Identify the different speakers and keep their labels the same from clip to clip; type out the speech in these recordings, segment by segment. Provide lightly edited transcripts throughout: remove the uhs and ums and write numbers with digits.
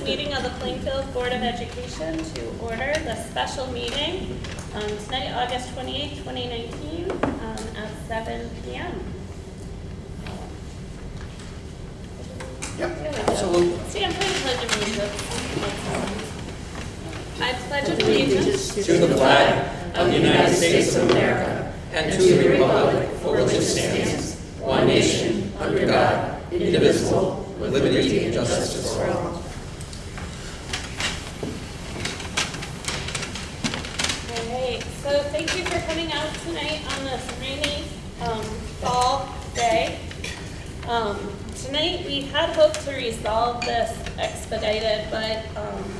Speaker 1: meeting of the Plainfield Board of Education to order the special meeting tonight, August 28, 2019, at 7 p.m.
Speaker 2: Yep, absolutely.
Speaker 1: Stand for the Pledge of Allegiance. I pledge allegiance
Speaker 3: to the flag of the United States of America and to the republic for which it stands, one nation, under God, indivisible, with liberty and justice for all.
Speaker 1: Alright, so thank you for coming out tonight on this rainy fall day. Tonight we had hoped to resolve this expedited, but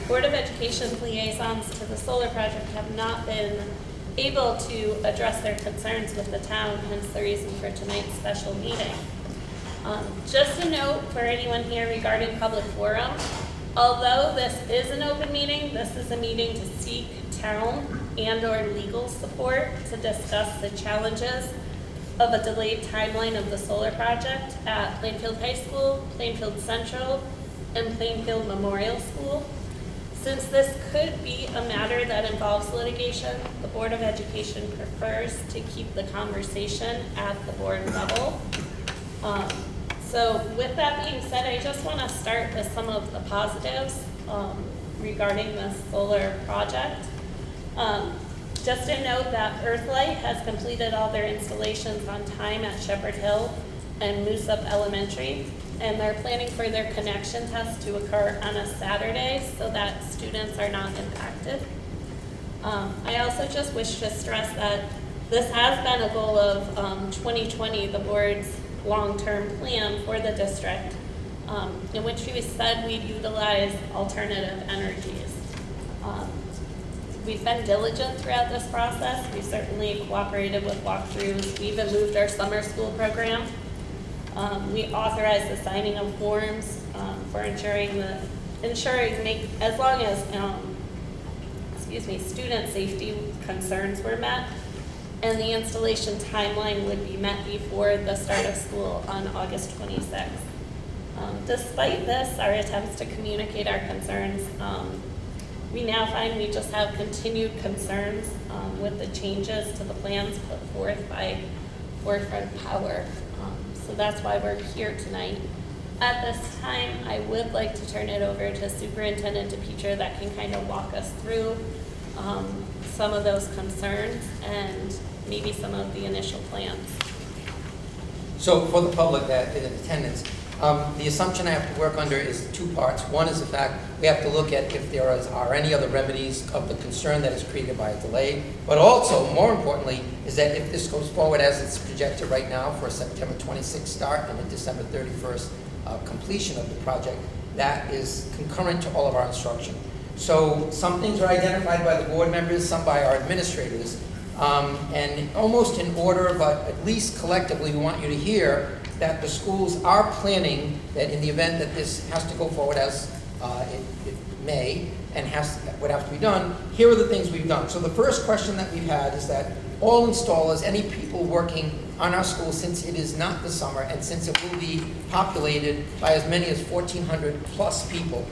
Speaker 1: Board of Education liaisons to the solar project have not been able to address their concerns with the town, hence the reason for tonight's special meeting. Just a note for anyone here regarding public forum, although this is an open meeting, this is a meeting to seek town and or legal support to discuss the challenges of a delayed timeline of the solar project at Plainfield High School, Plainfield Central, and Plainfield Memorial School. Since this could be a matter that involves litigation, the Board of Education prefers to keep the conversation at the board level. So with that being said, I just want to start with some of the positives regarding the solar project. Just a note that Earthlight has completed all their installations on time at Shepherd Hill and Moosup Elementary, and they're planning for their connection test to occur on a Saturday so that students are not impacted. I also just wish to stress that this has been a goal of 2020, the board's long-term plan for the district, in which we said we'd utilize alternative energies. We've been diligent throughout this process. We certainly cooperated with walkthroughs. We even moved our summer school program. We authorized the signing of forms for ensuring as long as student safety concerns were met, and the installation timeline would be met before the start of school on August 26th. Despite this, our attempts to communicate our concerns, we now find we just have continued concerns with the changes to the plans put forth by Forefront Power. So that's why we're here tonight. At this time, I would like to turn it over to Superintendent DePietro that can kind of walk us through some of those concerns and maybe some of the initial plans.
Speaker 2: So for the public that is in attendance, the assumption I have to work under is two parts. One is the fact we have to look at if there are any other remedies of the concern that is created by a delay, but also, more importantly, is that if this goes forward as it's projected right now for a September 26th start and a December 31st completion of the project, that is concurrent to all of our instruction. So some things are identified by the board members, some by our administrators, and almost in order, but at least collectively, we want you to hear that the schools are planning that in the event that this has to go forward as it may and would have to be done, here are the things we've done. So the first question that we've had is that all installers, any people working on our school, since it is not the summer and since it will be populated by as many as 1,400 plus people,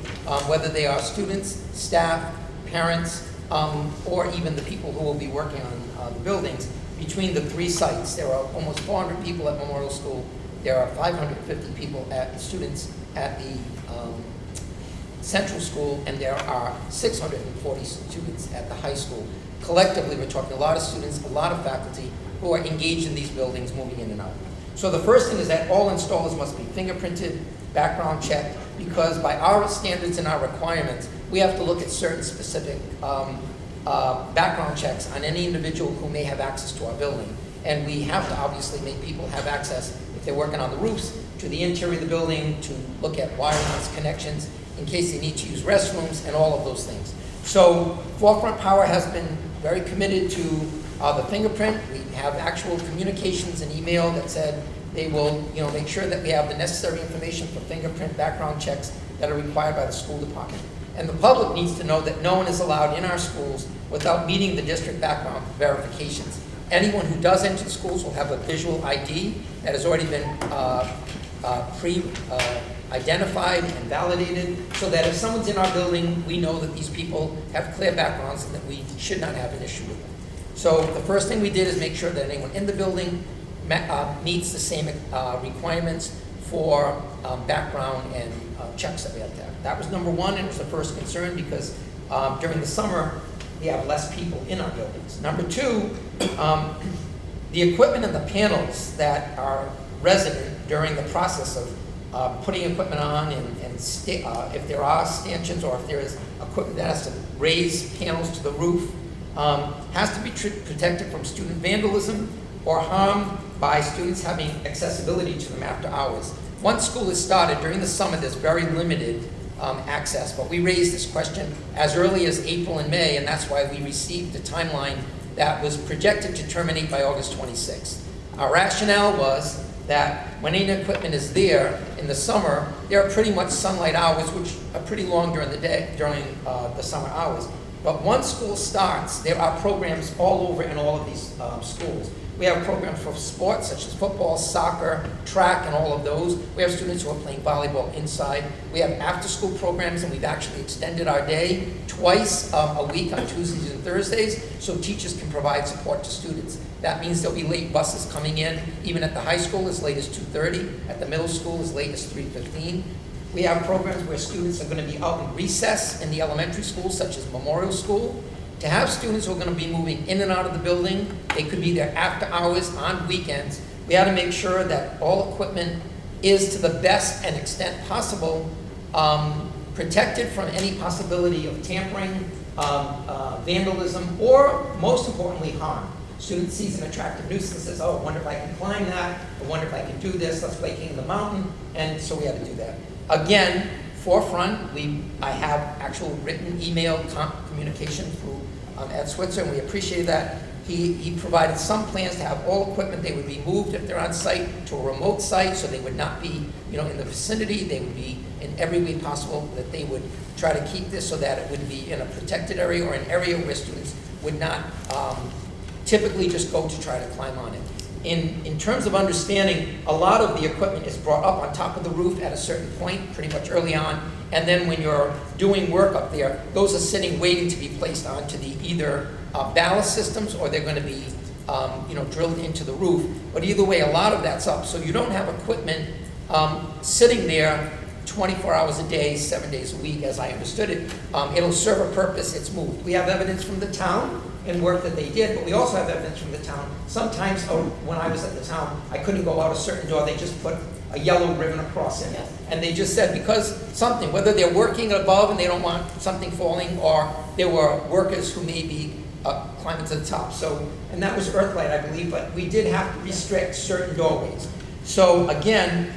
Speaker 2: whether they are students, staff, parents, or even the people who will be working on the buildings, between the three sites, there are almost 400 people at Memorial School. There are 550 people students at the Central School, and there are 640 students at the high school. Collectively, we're talking a lot of students, a lot of faculty who are engaged in these buildings, moving in and out. So the first thing is that all installers must be fingerprinted, background checked, because by our standards and our requirements, we have to look at certain specific background checks on any individual who may have access to our building. And we have to obviously make people have access, if they're working on the roofs, to the interior of the building, to look at wireless connections, in case they need to use restrooms, and all of those things. So Forefront Power has been very committed to the fingerprint. We have actual communications and email that said they will make sure that we have the necessary information for fingerprint background checks that are required by the school department. And the public needs to know that no one is allowed in our schools without meeting the district background verifications. Anyone who does enter the schools will have a visual ID that has already been identified and validated, so that if someone's in our building, we know that these people have clear backgrounds and that we should not have an issue with them. So the first thing we did is make sure that anyone in the building meets the same requirements for background and checks that we have to have. That was number one, and it was the first concern because during the summer, we have less people in our buildings. Number two, the equipment and the panels that are resident during the process of putting equipment on and if there are stanchions or if there is equipment that has to raise panels to the roof, has to be protected from student vandalism or harm by students having accessibility to them after hours. Once school is started, during the summer, there's very limited access, but we raised this question as early as April and May, and that's why we received the timeline that was projected to terminate by August 26th. Our rationale was that when any equipment is there in the summer, there are pretty much sunlight hours, which are pretty long during the day, during the summer hours. But once school starts, there are programs all over in all of these schools. We have programs for sports such as football, soccer, track, and all of those. We have students who are playing volleyball inside. We have after-school programs, and we've actually extended our day twice a week on Tuesdays and Thursdays so teachers can provide support to students. That means there'll be late buses coming in, even at the high school as late as 2:30, at the middle school as late as 3:15. We have programs where students are going to be out in recess in the elementary schools, such as Memorial School. To have students who are going to be moving in and out of the building, they could be there after hours, on weekends. We had to make sure that all equipment is, to the best and extent possible, protected from any possibility of tampering, vandalism, or most importantly, harm. Student sees an attractive nuisance, says, oh, I wonder if I can climb that, I wonder if I can do this, let's play King of the Mountain, and so we had to do that. Again, forefront, I have actual written email communication through Ed Switzer, and we appreciate that. He provided some plans to have all equipment. They would be moved if they're on site to a remote site, so they would not be, in the vicinity. They would be in every way possible that they would try to keep this so that it would be in a protected area or an area where students would not typically just go to try to climb on it. In terms of understanding, a lot of the equipment is brought up on top of the roof at a certain point, pretty much early on, and then when you're doing work up there, those are sitting waiting to be placed onto the either ballast systems or they're going to be drilled into the roof. But either way, a lot of that's up, so you don't have equipment sitting there 24 hours a day, 7 days a week, as I understood it. It'll serve a purpose, it's moved. We have evidence from the town and work that they did, but we also have evidence from the town. Sometimes, when I was at the town, I couldn't go out a certain door, they just put a yellow ribbon across it. Yes. And they just said, because something, whether they're working above and they don't want something falling, or there were workers who may be climbing to the top. So, and that was Earthlight, I believe, but we did have to restrict certain doorways. So again,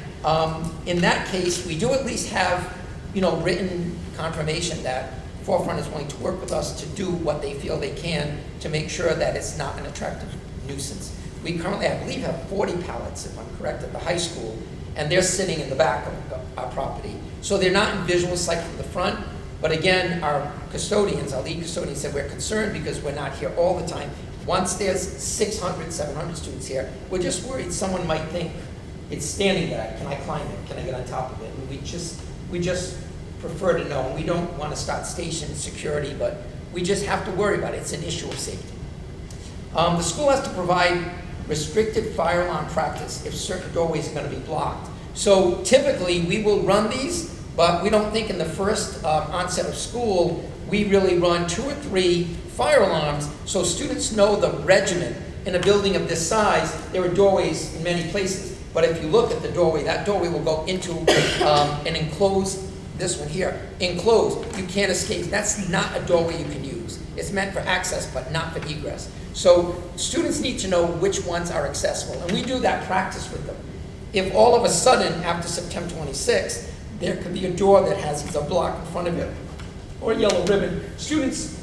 Speaker 2: in that case, we do at least have, written confirmation that Forefront is willing to work with us to do what they feel they can to make sure that it's not an attractive nuisance. We currently, I believe, have 40 pallets, if I'm correct, at the high school, and they're sitting in the back of our property. So they're not in visual sight from the front, but again, our custodians, our lead custodians said we're concerned because we're not here all the time. Once there's 600, 700 students here, we're just worried someone might think it's standing there. Can I climb it? Can I get on top of it? And we just prefer to know. We don't want to start station security, but we just have to worry about it. It's an issue of safety. The school has to provide restricted fire alarm practice if certain doorways are going to be blocked. So typically we will run these, but we don't think in the first onset of school we really run 2 or 3 fire alarms so students know the regimen. In a building of this size, there are doorways in many places. But if you look at the doorway, that doorway will go into an enclosed, this one here, enclosed. You can't escape. That's not a doorway you can use. It's meant for access, but not for egress. So students need to know which ones are accessible. And we do that practice with them. If all of a sudden, after September 26th, there could be a door that has a block in front of it, or a yellow ribbon, students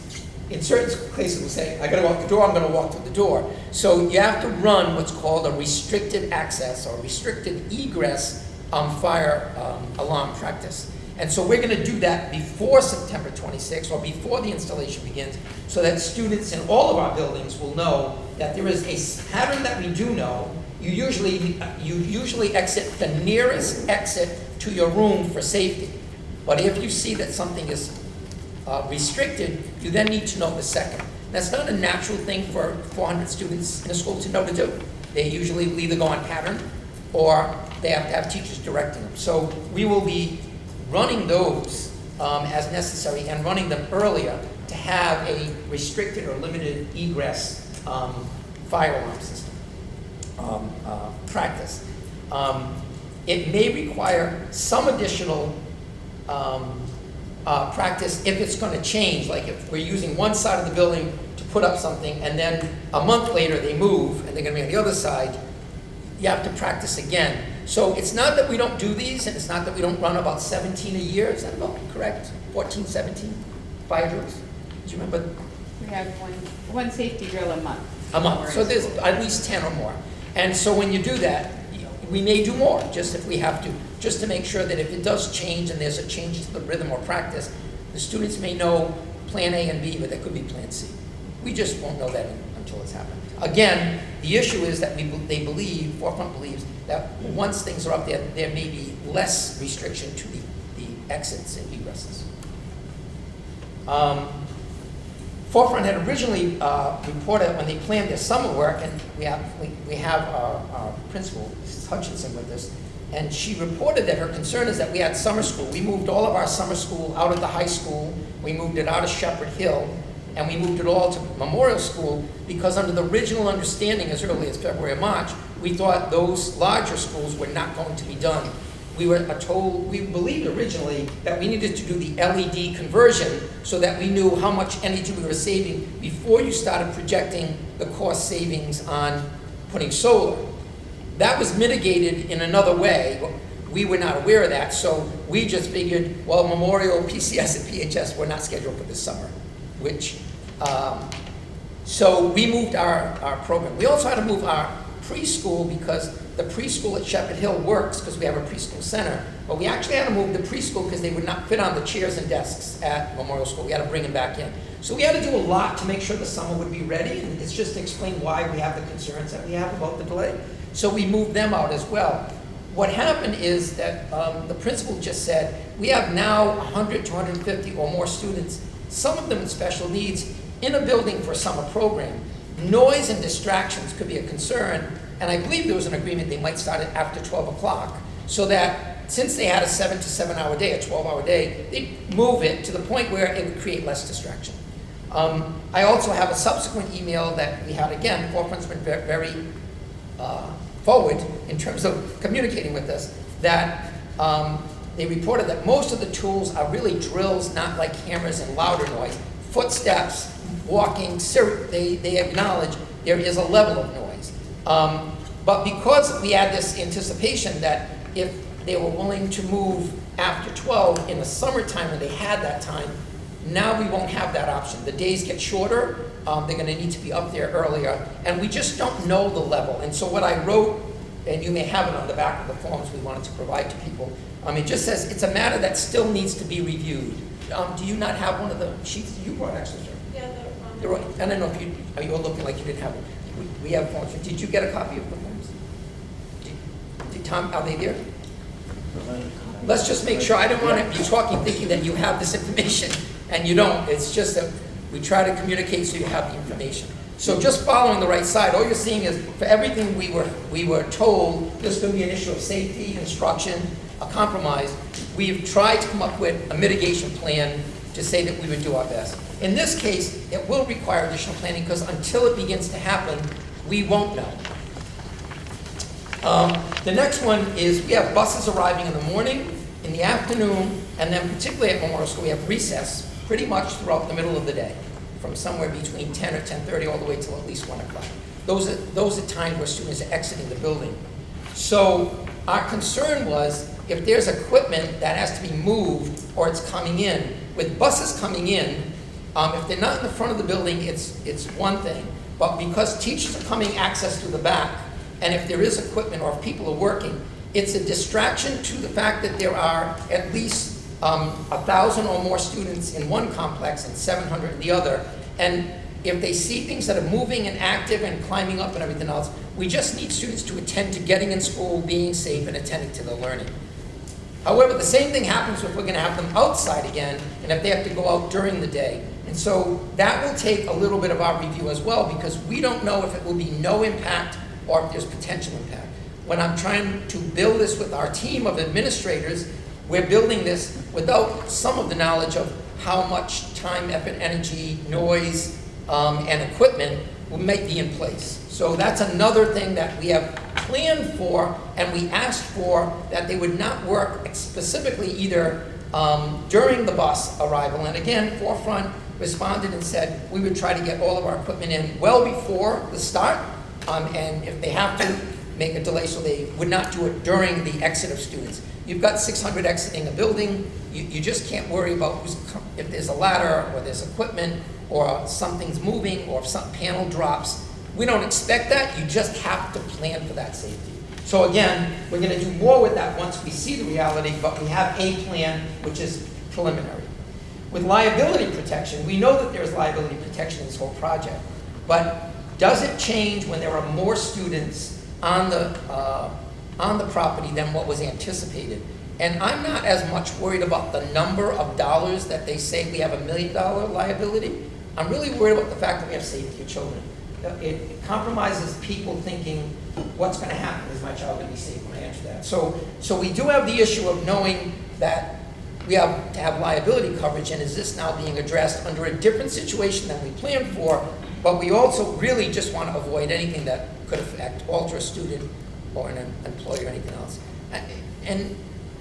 Speaker 2: in certain cases will say, I gotta walk the door, I'm gonna walk through the door. So you have to run what's called a restricted access or restricted egress fire alarm practice. And so we're gonna do that before September 26th or before the installation begins so that students in all of our buildings will know that there is a pattern that we do know. You usually exit the nearest exit to your room for safety. But if you see that something is restricted, you then need to know the second. That's not a natural thing for 400 students in a school to know to do. They usually will either go on pattern or they have to have teachers directing them. So we will be running those as necessary and running them earlier to have a restricted or limited egress fire alarm system practice. It may require some additional practice if it's going to change, like if we're using one side of the building to put up something and then a month later they move and they're going to be on the other side, you have to practice again. So it's not that we don't do these, and it's not that we don't run about 17 a year. Is that about correct? 14, 17 fire drills? Do you remember?
Speaker 4: We have one safety drill a month.
Speaker 2: A month. So there's at least 10 or more. And so when you do that, we may do more, just if we have to, just to make sure that if it does change and there's a change to the rhythm or practice, the students may know plan A and B, but there could be plan C. We just won't know that until it's happened. Again, the issue is that they believe, Forefront believes, that once things are up there, there may be less restriction to the exits and egresses. Forefront had originally reported when they planned their summer work, and we have our principal, Mrs. Hutchinson, with us, and she reported that her concern is that we had summer school. We moved all of our summer school out of the high school, we moved it out of Shepherd Hill, and we moved it all to Memorial School because under the original understanding as early as February or March, we thought those larger schools were not going to be done. We were told, we believed originally that we needed to do the LED conversion so that we knew how much energy we were saving before you started projecting the cost savings on putting solar. That was mitigated in another way. We were not aware of that, so we just figured, well, Memorial, PCS, and PHS were not scheduled for this summer, which, so we moved our program. We also had to move our preschool because the preschool at Shepherd Hill works because we have a preschool center, but we actually had to move the preschool because they would not fit on the chairs and desks at Memorial School. We had to bring them back in. So we had to do a lot to make sure the summer would be ready, and it's just to explain why we have the concerns that we have about the delay. So we moved them out as well. What happened is that the principal just said, we have now 100 to 150 or more students, some of them with special needs, in a building for a summer program. Noise and distractions could be a concern, and I believe there was an agreement they might start it after 12 o'clock, so that since they had a 7 to 7 hour day, a 12-hour day, they'd move it to the point where it would create less distraction. I also have a subsequent email that we had, again, Forefront's been very forward in terms of communicating with us, that they reported that most of the tools are really drills, not like hammers and louder noise. Footsteps, walking, they acknowledge there is a level of noise. But because we had this anticipation that if they were willing to move after 12 in the summertime when they had that time, now we won't have that option. The days get shorter, they're going to need to be up there earlier, and we just don't know the level. And so what I wrote, and you may have it on the back of the forms we wanted to provide to people, it just says it's a matter that still needs to be reviewed. Do you not have one of the sheets you brought, actually, sir?
Speaker 1: Yeah,
Speaker 2: They're right. I don't know if you were looking like you didn't have them. We have forms. Did you get a copy of the forms? Did Tom, are they there? Let's just make sure. I don't want to be talking thinking that you have this information and you don't. It's just that we try to communicate so you have the information. So just following the right side, all you're seeing is for everything we were told there's going to be an issue of safety, instruction, a compromise. We've tried to come up with a mitigation plan to say that we would do our best. In this case, it will require additional planning because until it begins to happen, we won't know. The next one is we have buses arriving in the morning, in the afternoon, and then particularly at Memorial School, we have recess pretty much throughout the middle of the day, from somewhere between 10 or 10:30 all the way till at least 1 o'clock. Those are times where students are exiting the building. So our concern was if there's equipment that has to be moved or it's coming in, with buses coming in, if they're not in the front of the building, it's one thing. But because teachers are coming access through the back, and if there is equipment or if people are working, it's a distraction to the fact that there are at least 1,000 or more students in one complex and 700 in the other. And if they see things that are moving and active and climbing up and everything else, we just need students to attend to getting in school, being safe, and attending to their learning. However, the same thing happens if we're gonna have them outside again, and if they have to go out during the day. And so that will take a little bit of our review as well, because we don't know if it will be no impact or if there's potential impact. When I'm trying to build this with our team of administrators, we're building this without some of the knowledge of how much time, effort, energy, noise, and equipment might be in place. So that's another thing that we have planned for, and we asked for that they would not work specifically either during the bus arrival. And again, Forefront responded and said we would try to get all of our equipment in well before the start, and if they have to, make a delay so they would not do it during the exit of students. You've got 600 exiting a building. You just can't worry about if there's a ladder or there's equipment or something's moving or if some panel drops. We don't expect that. You just have to plan for that safety. So again, we're going to do more with that once we see the reality, but we have a plan which is preliminary. With liability protection, we know that there's liability protection in this whole project, but does it change when there are more students on the property than what was anticipated? And I'm not as much worried about the number of dollars that they say we have $1 million liability. I'm really worried about the fact that we have safety of children. It compromises people thinking, what's going to happen? Is my child going to be safe when I enter that? So we do have the issue of knowing that we have to have liability coverage, and is this now being addressed under a different situation than we planned for? But we also really just want to avoid anything that could alter a student or an employee or anything else. And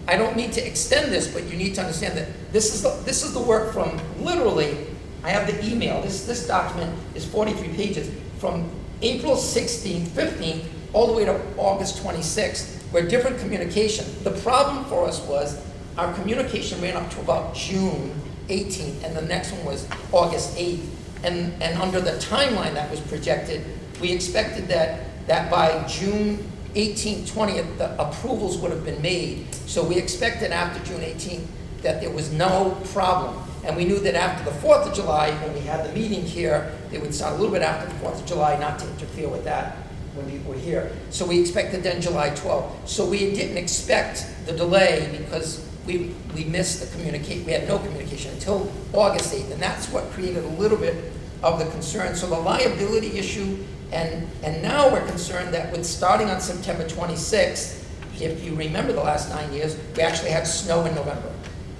Speaker 2: I don't need to extend this, but you need to understand that this is the work from literally, I have the email, this document is 43 pages, from April 16th, 15th, all the way to August 26th, where different communication. The problem for us was our communication ran up to about June 18th, and the next one was August 8th. And under the timeline that was projected, we expected that by June 18th, 20th, the approvals would have been made. So we expected after June 18th that there was no problem. And we knew that after the 4th of July, when we had the meeting here, they would start a little bit after the 4th of July, not to interfere with that when we were here. So we expected then July 12th. So we didn't expect the delay because we missed the communication. We had no communication until August 8th, and that's what created a little bit of the concern. So the liability issue, and now we're concerned that with starting on September 26th, if you remember the last 9 years, we actually had snow in November.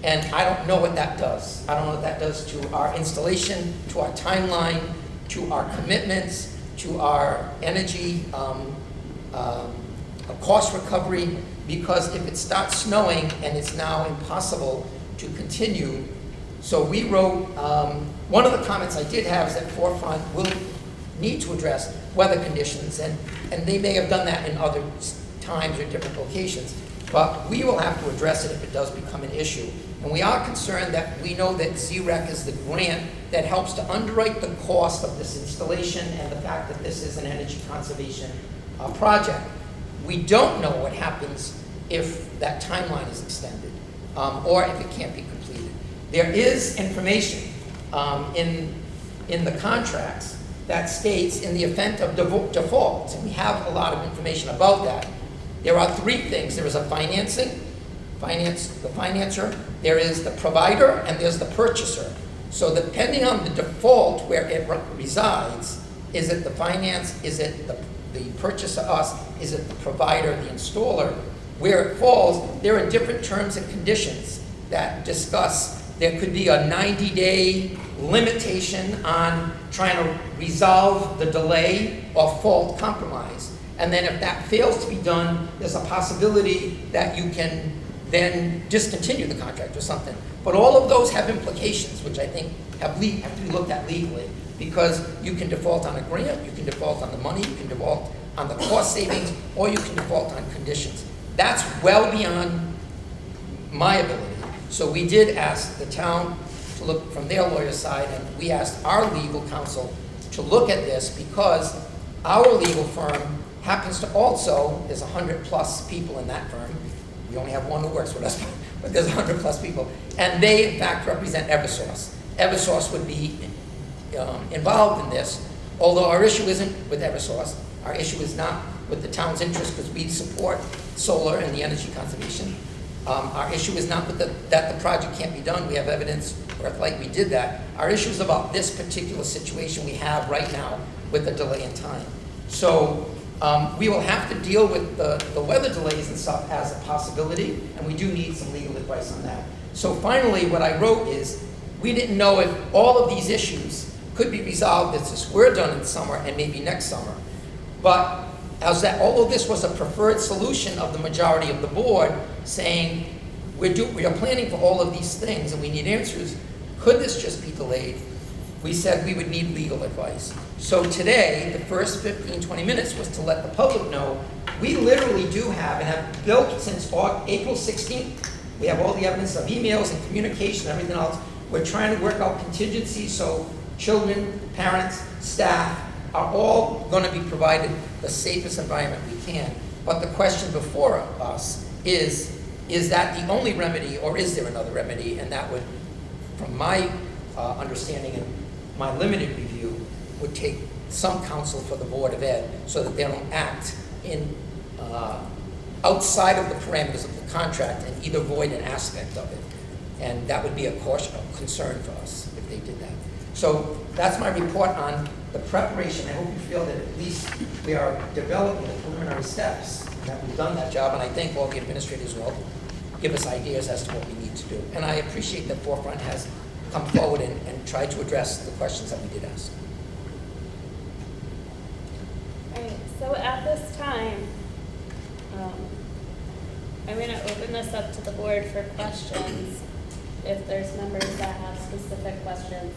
Speaker 2: And I don't know what that does. I don't know what that does to our installation, to our timeline, to our commitments, to our energy, cost recovery, because if it starts snowing and it's now impossible to continue. So we wrote, one of the comments I did have is that Forefront will need to address weather conditions, and they may have done that in other times or different locations, but we will have to address it if it does become an issue. And we are concerned that we know that ZREC is the grant that helps to underwrite the cost of this installation and the fact that this is an energy conservation project. We don't know what happens if that timeline is extended or if it can't be completed. There is information in the contracts that states in the event of default, and we have a lot of information about that. There are three things. There is a the financer, there is the provider, and there's the purchaser. So depending on the default where it resides, is it the finance, is it the purchaser, us, is it the provider, the installer? Where it falls, there are different terms and conditions that discuss. There could be a 90-day limitation on trying to resolve the delay or fault compromise. And then if that fails to be done, there's a possibility that you can then discontinue the contract or something. But all of those have implications, which I think have to be looked at legally, because you can default on a grant, you can default on the money, you can default on the cost savings, or you can default on conditions. That's well beyond my ability. So we did ask the town to look from their lawyer's side, and we asked our legal counsel to look at this, because our legal firm happens to also, there's 100+ people in that firm. We only have one who works with us, but there's 100+ people. And they, in fact, represent Eversource. Eversource would be involved in this, although our issue isn't with Eversource. Our issue is not with the town's interest, because we support solar and the energy conservation. Our issue is not that the project can't be done. We have evidence, or like we did that. Our issue is about this particular situation we have right now with the delay in time. So we will have to deal with the weather delays and stuff as a possibility, and we do need some legal advice on that. So finally, what I wrote is, we didn't know if all of these issues could be resolved if this were done in summer and maybe next summer. But although this was a preferred solution of the majority of the board, saying we are planning for all of these things and we need answers, could this just be delayed? We said we would need legal advice. So today, the first 15, 20 minutes was to let the public know, we literally do have, and have built since April 16th, we have all the evidence of emails and communication and everything else. We're trying to work out contingencies so children, parents, staff are all going to be provided the safest environment we can. But the question before us is that the only remedy, or is there another remedy? And that would, from my understanding and my limited review, would take some counsel for the Board of Ed so that they don't act in outside of the parameters of the contract and either void an aspect of it. And that would be a concern for us if they did that. So that's my report on the preparation. I hope you feel that at least we are developing the preliminary steps, and that we've done that job, and I think all the administrators will give us ideas as to what we need to do. And I appreciate that Forefront has come forward and tried to address the questions that we did ask.
Speaker 1: All right, so at this time, I'm going to open this up to the board for questions, if there's members that have specific questions.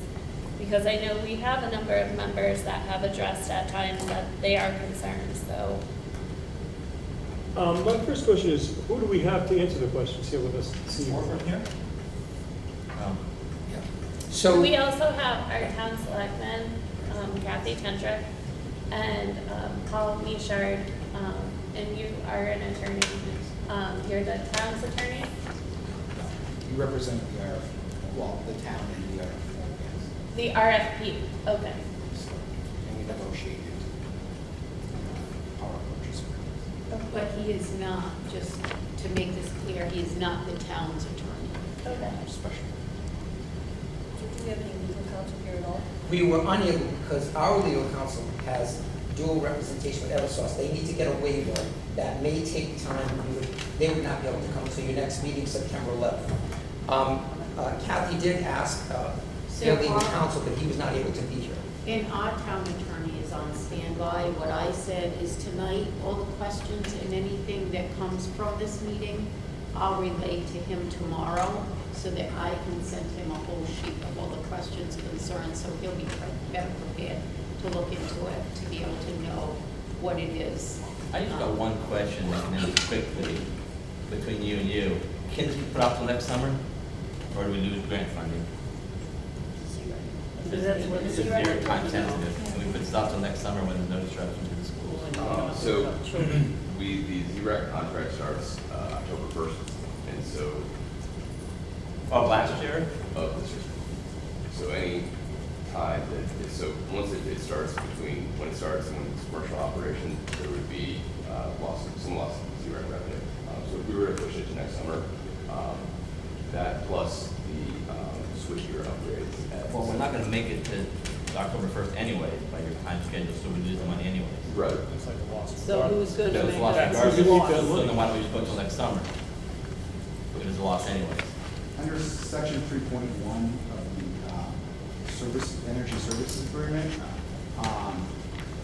Speaker 1: Because I know we have a number of members that have addressed at times that they are concerned, so.
Speaker 5: My first question is, who do we have to answer the questions here with us this evening?
Speaker 3: Forefront here?
Speaker 2: Yeah. So
Speaker 1: We also have our town selectman, Kathy Tentrick, and Paul Michard, and you are an attorney. You're the town's attorney?
Speaker 6: You represent the RF, well, the town and the RF.
Speaker 1: The RFP, okay.
Speaker 6: So, and we negotiated power purchase agreement.
Speaker 4: But he is not, just to make this clear, he is not the town's attorney.
Speaker 1: Okay.
Speaker 6: Special.
Speaker 1: Do you have any legal counsel here at all?
Speaker 2: we were unable, because our legal counsel has dual representation with Eversource. They need to get a waiver that may take time. They would not be able to come to your next meeting September 11th. Kathy did ask their legal counsel, but he was not able to be here.
Speaker 7: And our town attorney is on standby. What I said is tonight, all the questions and anything that comes from this meeting, I'll relay to him tomorrow so that I can send him a whole sheet of all the questions and concerns, so he'll be better prepared to look into it, to be able to know what it is.
Speaker 3: I just got one question, and then quickly, between you and you. Can this be put off till next summer, or do we lose grant funding? It's just very time sensitive. Can we put this off till next summer when there's no disruption to the schools?
Speaker 8: So the ZRAC contract starts October 1st, and so
Speaker 3: Of last year?
Speaker 8: of this year. So any time that, so once it starts, between when it starts and when it's commercial operation, there would be some loss of ZRAC revenue. So if we were to push it to next summer, that plus the switchgear upgrades.
Speaker 3: Well, we're not gonna make it to October 1st anyway, by your time schedule, so we lose the money anyway.
Speaker 8: Right.
Speaker 5: It's like a loss.
Speaker 9: So who's going to
Speaker 3: It's
Speaker 9: make
Speaker 3: a loss
Speaker 9: that?
Speaker 3: regardless,
Speaker 5: Who's gonna make that
Speaker 3: so
Speaker 5: money?
Speaker 3: then why don't we just go till next summer? If it's a loss anyway.
Speaker 6: Under section 3.1 of the energy services agreement,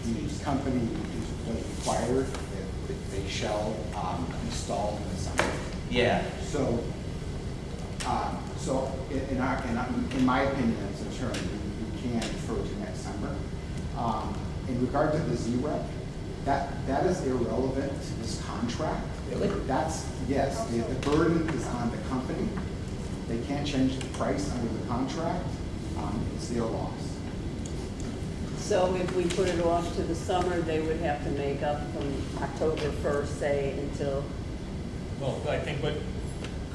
Speaker 6: the company is required that they shall install in the summer.
Speaker 3: Yeah.
Speaker 6: So, in my opinion, as an attorney, we can defer to next summer. In regard to the ZREC, that is irrelevant to this contract.
Speaker 2: Really?
Speaker 6: That's, yes, the burden is on the company. They can't change the price under the contract. It's their loss.
Speaker 9: So if we put it off to the summer, they would have to make up from October 1st, say, until,
Speaker 10: Well, I think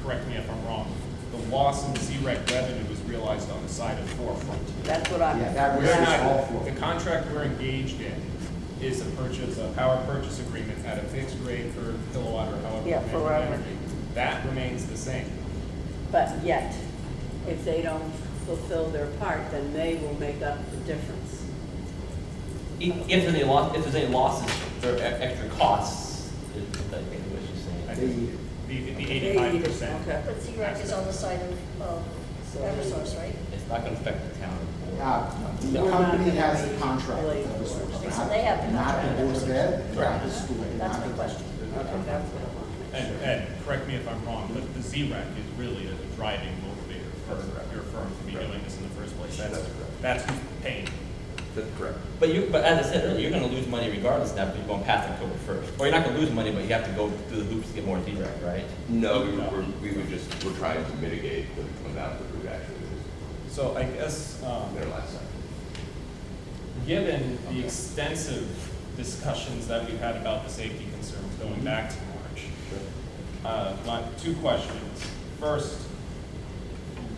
Speaker 10: correct me if I'm wrong, the loss in ZREC revenue was realized on the side of Forefront.
Speaker 9: that's what I'm.
Speaker 6: Yeah, that was
Speaker 10: We're
Speaker 6: just all
Speaker 10: not,
Speaker 6: for.
Speaker 10: the contract we're engaged in is a power purchase agreement at a fixed rate per kilowatt or however.
Speaker 9: Yeah,
Speaker 10: we measure
Speaker 9: forever.
Speaker 10: energy. That remains the same.
Speaker 9: But yet, if they don't fulfill their part, then they will make up the difference.
Speaker 3: If there's any losses for extra costs, is I think what she's
Speaker 10: I
Speaker 3: saying.
Speaker 10: think the
Speaker 9: They
Speaker 10: 85%.
Speaker 9: Okay.
Speaker 11: But CREC is on the side of Eversource, right?
Speaker 3: It's not gonna affect the town.
Speaker 6: The
Speaker 9: We're not
Speaker 6: company
Speaker 9: gonna
Speaker 6: has
Speaker 9: be
Speaker 6: a contract with
Speaker 9: related.
Speaker 6: Eversource,
Speaker 11: So they have the
Speaker 6: not
Speaker 11: contract.
Speaker 6: the Board of Ed, not the school.
Speaker 11: That's
Speaker 6: not
Speaker 11: my
Speaker 6: the-
Speaker 11: question.
Speaker 9: Okay, that's what I want to make sure.
Speaker 10: And correct me if I'm wrong, but the ZREC is really a driving motivator for your firm to be doing this in the first place. That's who's paying.
Speaker 8: That's correct.
Speaker 3: But as I said earlier, you're gonna lose money regardless now if you're going past October 1st. Or you're not gonna lose money, but you have to go through the hoops to get more ZRAC, right?
Speaker 8: No, we're trying to mitigate the amount that we actually lose
Speaker 10: So I guess,
Speaker 8: in their last time.
Speaker 10: given the extensive discussions that we've had about the safety concerns going back to March, my two questions. First,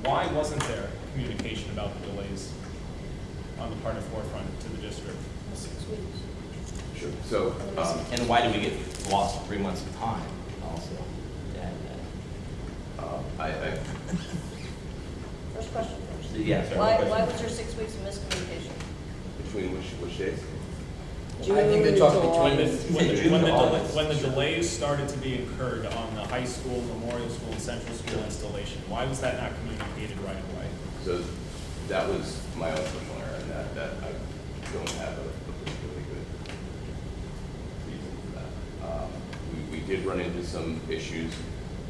Speaker 10: why wasn't there communication about the delays on the part of Forefront to the district?
Speaker 11: 6 weeks.
Speaker 8: Sure. So,
Speaker 3: And why did we get lost 3 months of time also?
Speaker 8: I
Speaker 11: First question first.
Speaker 3: Yeah, sorry.
Speaker 11: Why
Speaker 3: question.
Speaker 11: was there 6 weeks of miscommunication?
Speaker 8: between which dates?
Speaker 2: I think they're talking
Speaker 9: June,
Speaker 2: between
Speaker 9: July.
Speaker 10: When the delays started to be incurred on the high school, Memorial School, and Central School installation, why was that not communicated right away?
Speaker 8: So that was my own personal error, and that I don't have a particularly good reason for that. We did run into some issues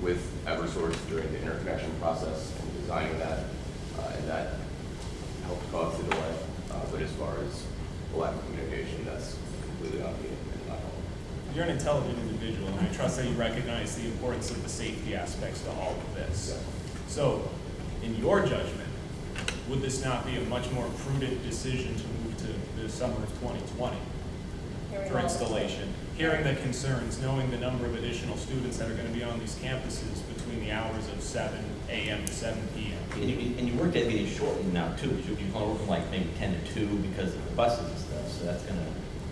Speaker 8: with Eversource during the interconnection process and designing that, and that helped cause the delay. But as far as the lack of communication, that's completely on me and not all.
Speaker 10: You're an intelligent individual, and I trust that you recognize the importance of the safety aspects to all of this. So, in your judgment, would this not be a much more prudent decision to move to the summer of 2020
Speaker 11: Hearing
Speaker 10: for
Speaker 11: all-
Speaker 10: installation? Hearing the concerns, knowing the number of additional students that are going to be on these campuses between the hours of 7 a.m. to 7 p.m.
Speaker 3: And your work day getting shortened now too, because you're kind of working like maybe 10 to 2 because of the buses and stuff, so that's gonna,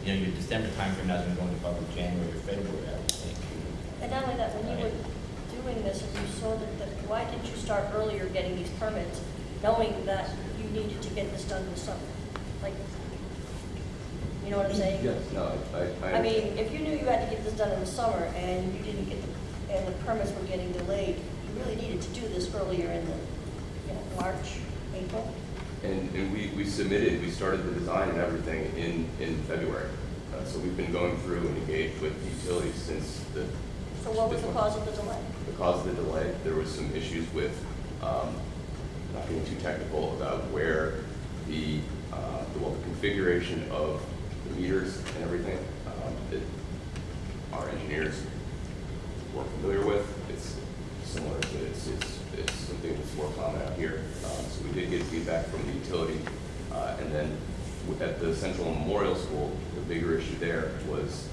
Speaker 3: your December timeframe now is gonna go into probably January or February, I would think.
Speaker 11: And not only that, when you were doing this and you saw that, why didn't you start earlier getting these permits, knowing that you needed to get this done this summer? Like, you know what I'm saying?
Speaker 8: Yes, no,
Speaker 11: I mean, if you knew you had to get this done in the summer and you didn't get and the permits were getting delayed, you really needed to do this earlier in the, March, April?
Speaker 8: And we submitted, we started the design and everything in February. So we've been going through and engaged with utilities since the.
Speaker 11: So what was the cause of the delay?
Speaker 8: The cause of the delay, there was some issues with, not getting too technical about where the configuration of the meters and everything, that our engineers were familiar with. It's similar to, it's something that's more common out here. So we did get feedback from the utility. And then at the Central Memorial School, the bigger issue there was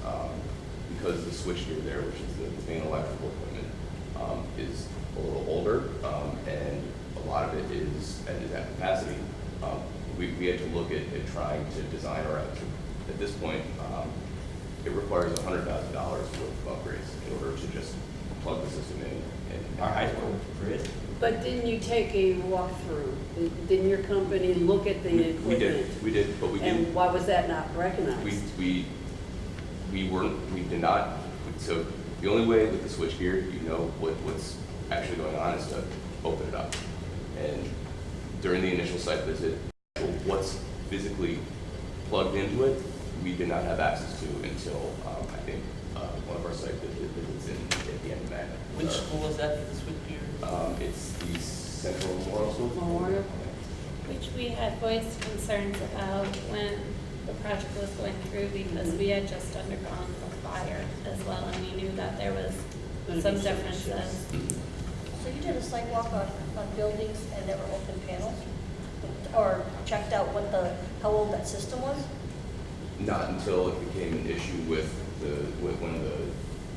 Speaker 8: because the switchgear there, which is the main electrical equipment, is a little older, and a lot of it is at capacity. We had to look at trying to design around. At this point, it requires $100,000 worth of upgrades in order to just plug the system in. And
Speaker 3: Our high school grid.
Speaker 9: But didn't you take a walkthrough? Didn't your company look at the equipment?
Speaker 8: We did, but we didn't.
Speaker 9: And why was that not recognized?
Speaker 8: We did not. So the only way with the switchgear, you know what's actually going on is to open it up. And during the initial site visit, what's physically plugged into it, we did not have access to until I think one of our site visits at the end of May.
Speaker 3: Which school is that, the switchgear?
Speaker 8: It's the Central Memorial School.
Speaker 9: Memorial?
Speaker 1: Which we had voiced concerns about when the project was going through because we had just undergone a fire as well, and we knew that there was some differences.
Speaker 11: So you did a site walk on buildings and there were open panels? Or checked out how old that system was?
Speaker 8: Not until it became an issue with one of the.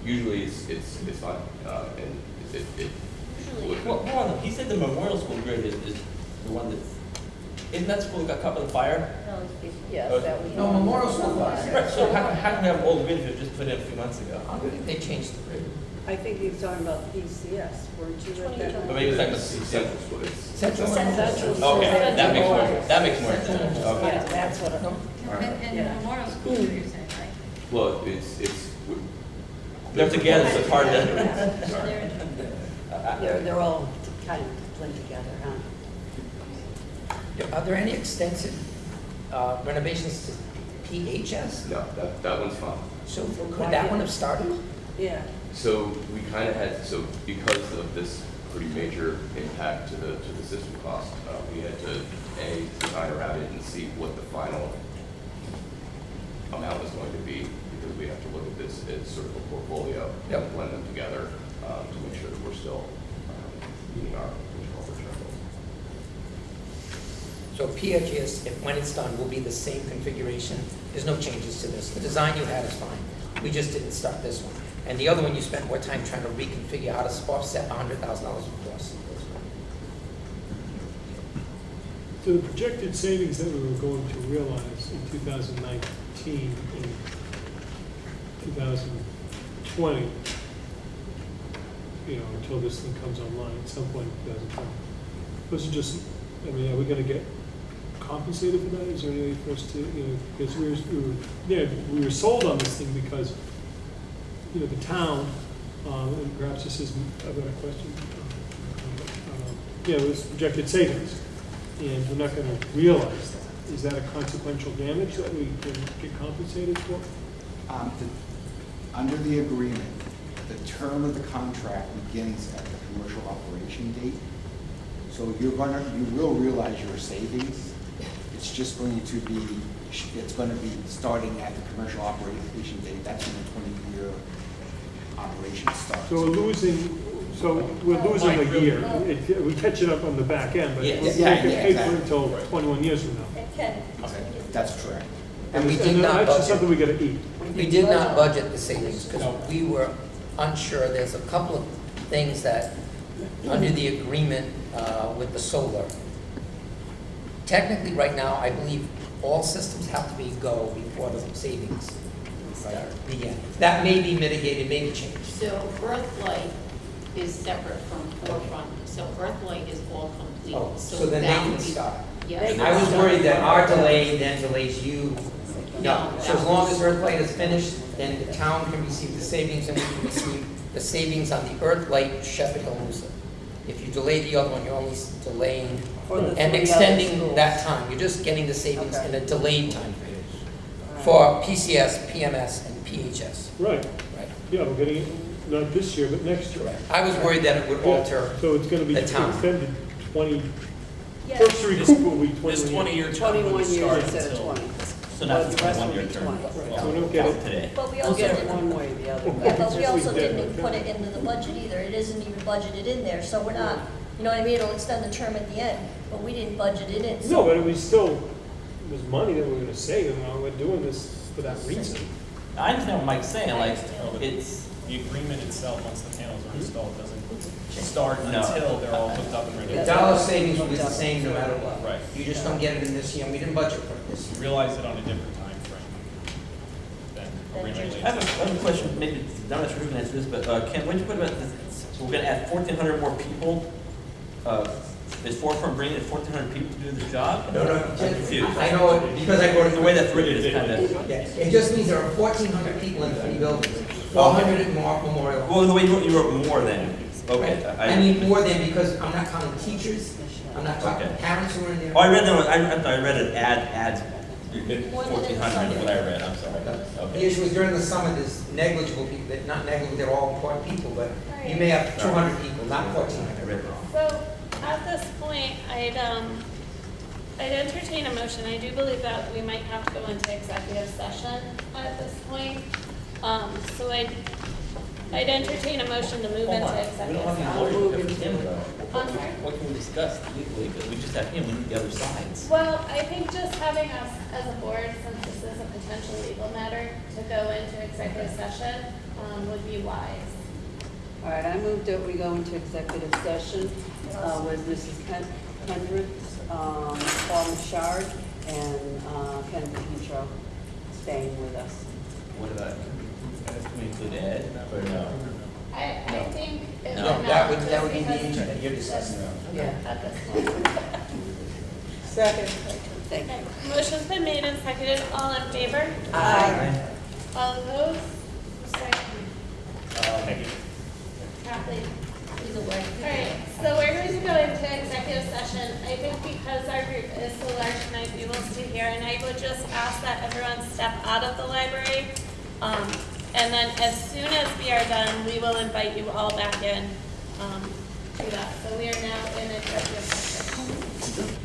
Speaker 8: Usually it's fine, and it.
Speaker 11: Usually.
Speaker 3: Well, hold on, he said the Memorial School grid is the one that's, isn't that school that got caught in the fire?
Speaker 11: No, it's basically.
Speaker 9: Yes, that was.
Speaker 2: No, Memorial School was.
Speaker 3: Right, so how can we have old grids that just put in a few months ago?
Speaker 2: They changed the grid.
Speaker 9: I think he was talking about PCS, weren't you at that?
Speaker 8: But maybe it's like the central school.
Speaker 2: Central.
Speaker 9: Central.
Speaker 3: Okay, that makes more sense. Okay.
Speaker 9: Yeah, that's what I'm.
Speaker 4: And
Speaker 9: Yeah.
Speaker 4: Memorial School, you're saying, right?
Speaker 8: Well, it's.
Speaker 3: They're together, so it's hard to.
Speaker 9: They're all kind of blend together, huh?
Speaker 2: Are there any extensive renovations to PHS?
Speaker 8: No, that one's fine.
Speaker 2: So could that one have started?
Speaker 9: Yeah.
Speaker 8: So we kind of had, so because of this pretty major impact to the system cost, we had to, A, design around it and see what the final amount is going to be, because we have to look at this as sort of a portfolio
Speaker 2: Yep.
Speaker 8: and blend them together to make sure that we're still meeting our corporate thresholds.
Speaker 2: So PHS, when it's done, will be the same configuration. There's no changes to this. The design you had is fine. We just didn't start this one. And the other one, you spent more time trying to reconfigure how to offset $100,000 of costs.
Speaker 5: So the projected savings that we were going to realize in 2019 and 2020, you know, until this thing comes online at some point in 2020. Those are just, I mean, are we gonna get compensated for that? Is there any way for us to, you know, because we were sold on this thing because, you know, the town, and perhaps this is, I've got a question. Yeah, it was projected savings, and we're not gonna realize that. Is that a consequential damage that we can get compensated for?
Speaker 6: Under the agreement, the term of the contract begins at the commercial operation date. So you will realize your savings. It's just going to be, it's going to be starting at the commercial operation date. That's when the 20-year operation starts.
Speaker 5: So we're losing a year. We catch it up on the back end, but we
Speaker 3: Yes.
Speaker 5: can't get
Speaker 6: Yeah,
Speaker 5: paid for
Speaker 6: exactly.
Speaker 5: it until 21 years from now.
Speaker 11: It can.
Speaker 6: That's correct.
Speaker 2: And we did not
Speaker 5: that's just something
Speaker 2: budget.
Speaker 5: we gotta eat.
Speaker 2: We did not budget the savings because we were unsure. There's a couple of things that, under the agreement with the solar, technically right now, I believe all systems have to be go before the savings begin. That may be mitigated, may be changed.
Speaker 7: So Earthlight is separate from Forefront, so Earthlight is all complete.
Speaker 2: Oh, so then they
Speaker 7: that
Speaker 2: can
Speaker 7: would be-
Speaker 2: start.
Speaker 7: Yes.
Speaker 2: I was worried that our delay then delays you. No,
Speaker 7: No,
Speaker 2: so as long as Earthlight is finished, then the town can receive the savings and we can receive the savings on the Earthlight Shepherd Hill Noosa. If you delay the other one, you're only delaying
Speaker 9: For the
Speaker 2: and
Speaker 9: 3 other
Speaker 2: extending
Speaker 9: schools.
Speaker 2: that time. You're just getting the savings
Speaker 9: Okay.
Speaker 2: in a delayed time period for PCS, PMS, and PHS.
Speaker 5: Right,
Speaker 2: Right.
Speaker 5: yeah, we're getting it, not this year, but next year.
Speaker 2: I was worried that it would alter.
Speaker 5: So it's gonna be
Speaker 2: the town.
Speaker 5: extended 20,
Speaker 11: Yeah.
Speaker 5: first to recoup will be 20.
Speaker 10: This 20-year term
Speaker 9: 21
Speaker 10: wouldn't
Speaker 9: years
Speaker 10: start
Speaker 9: instead of
Speaker 10: until.
Speaker 9: 20.
Speaker 3: So not
Speaker 9: Well,
Speaker 3: the
Speaker 9: the rest will
Speaker 3: 21-year
Speaker 9: be
Speaker 3: term.
Speaker 9: 20.
Speaker 5: So we don't get it.
Speaker 3: Today.
Speaker 11: But we
Speaker 9: We'll
Speaker 11: also
Speaker 9: get it
Speaker 11: didn't,
Speaker 9: one way or the other.
Speaker 11: yeah, but we also
Speaker 5: We did.
Speaker 11: didn't put it into the budget either. It isn't even budgeted in there, so we're not, you know what I mean? It'll extend the term at the end, but we didn't budget it in.
Speaker 5: No, but it was still, it was money that we're gonna save, and we're doing this for that reason.
Speaker 3: I understand what Mike's saying, like, it's,
Speaker 10: The agreement itself, once the panels are installed, doesn't start
Speaker 3: No.
Speaker 10: until they're all hooked up and ready.
Speaker 2: The dollar savings will be the same no matter what.
Speaker 10: Right.
Speaker 2: You just don't get it in this year, and we didn't budget for it this year.
Speaker 10: Realize it on a different time frame than originally.
Speaker 3: I have a question, maybe, not sure who can answer this, but Ken, when you put about this, so we're gonna add 1,400 more people, is Forefront bringing in 1,400 people to do the job?
Speaker 2: No,
Speaker 3: I'm confused.
Speaker 2: I know it because I wrote it.
Speaker 3: The way that's written is kind of,
Speaker 2: Yeah, it just means there are 1,400 people in 3 buildings, 400 at Memorial.
Speaker 3: well, the way you wrote more than, okay.
Speaker 2: I mean more than because I'm not counting teachers, I'm not talking
Speaker 3: Okay.
Speaker 2: parents who are in there.
Speaker 3: Oh, I read that, I read it, add 1,400 is what I read, I'm sorry.
Speaker 2: The
Speaker 3: Okay.
Speaker 2: issue is during the summer, there's negligible people, that not negligible, they're all important people, but you may have 200 people, not
Speaker 3: I
Speaker 2: 1,400.
Speaker 3: read it wrong.
Speaker 1: So at this point, I'd entertain a motion. I do believe that we might have to go into executive session at this point. So I'd entertain a motion to move into
Speaker 3: Hold on. We
Speaker 1: executive
Speaker 3: don't have
Speaker 1: session.
Speaker 3: any lawyers, we have him though.
Speaker 1: I'm sorry?
Speaker 3: What can we discuss legally, because we just have him, we need the other sides.
Speaker 1: Well, I think just having us as a board, since this is a potential legal matter, to go into executive session would be wise.
Speaker 9: All right, I moved that we go into executive session with Mrs. Hendricks, Paul Machard, and Ken Petro staying with us.
Speaker 3: What about, can we include Ed, or no?
Speaker 1: I think it
Speaker 2: No,
Speaker 1: would
Speaker 2: that
Speaker 1: not,
Speaker 2: would
Speaker 1: just
Speaker 2: be the
Speaker 1: because
Speaker 2: internet, you're discussing it.
Speaker 9: Yeah.
Speaker 1: at this point.
Speaker 9: Second. Thank you.
Speaker 1: Okay, motion's been made and seconded, all in favor?
Speaker 9: Aye.
Speaker 1: All opposed? Sorry,
Speaker 10: Thank you.
Speaker 1: Kathleen. Either way. All right, so we're going to go into executive session. I think because our group is so large tonight, we will stay here, and I would just ask that everyone step out of the library. And then as soon as we are done, we will invite you all back in to that. So we are now in executive session.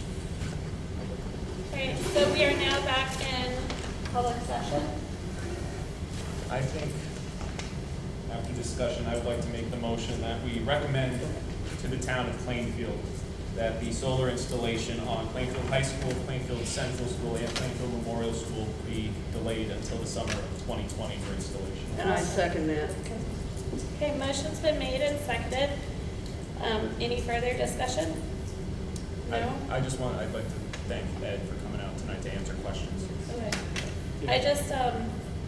Speaker 1: Okay, so we are now back in public session.
Speaker 10: I think, after discussion, I would like to make the motion that we recommend to the town of Plainfield that the solar installation on Plainfield High School, Plainfield Central School, and Plainfield Memorial School be delayed until the summer of 2020 for installation.
Speaker 9: And I second that.
Speaker 1: Okay, motion's been made and seconded. Any further discussion? No?
Speaker 10: I'd like to thank Ed for coming out tonight to answer questions.
Speaker 1: Okay. I just,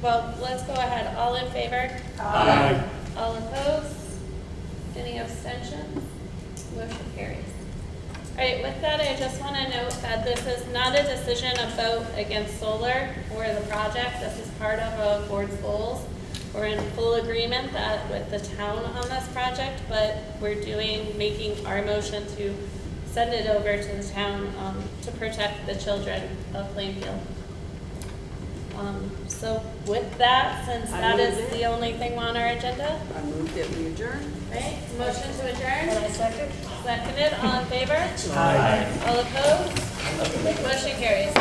Speaker 1: well, let's go ahead. All in favor?
Speaker 5: Aye.
Speaker 1: All opposed? Any abstentions? Motion carries. All right, with that, I just want to note that this is not a decision, a vote against solar or the project. This is part of a board's goals. We're in full agreement that with the town on this project, but we're making our motion to send it over to the town to protect the children of Plainfield. So with that, since that is the only thing on our agenda,
Speaker 9: I move that we adjourn.
Speaker 1: right? Motion to adjourn?
Speaker 11: And I second.
Speaker 1: Seconded, all in favor?
Speaker 5: Aye.
Speaker 1: All opposed? Motion carries.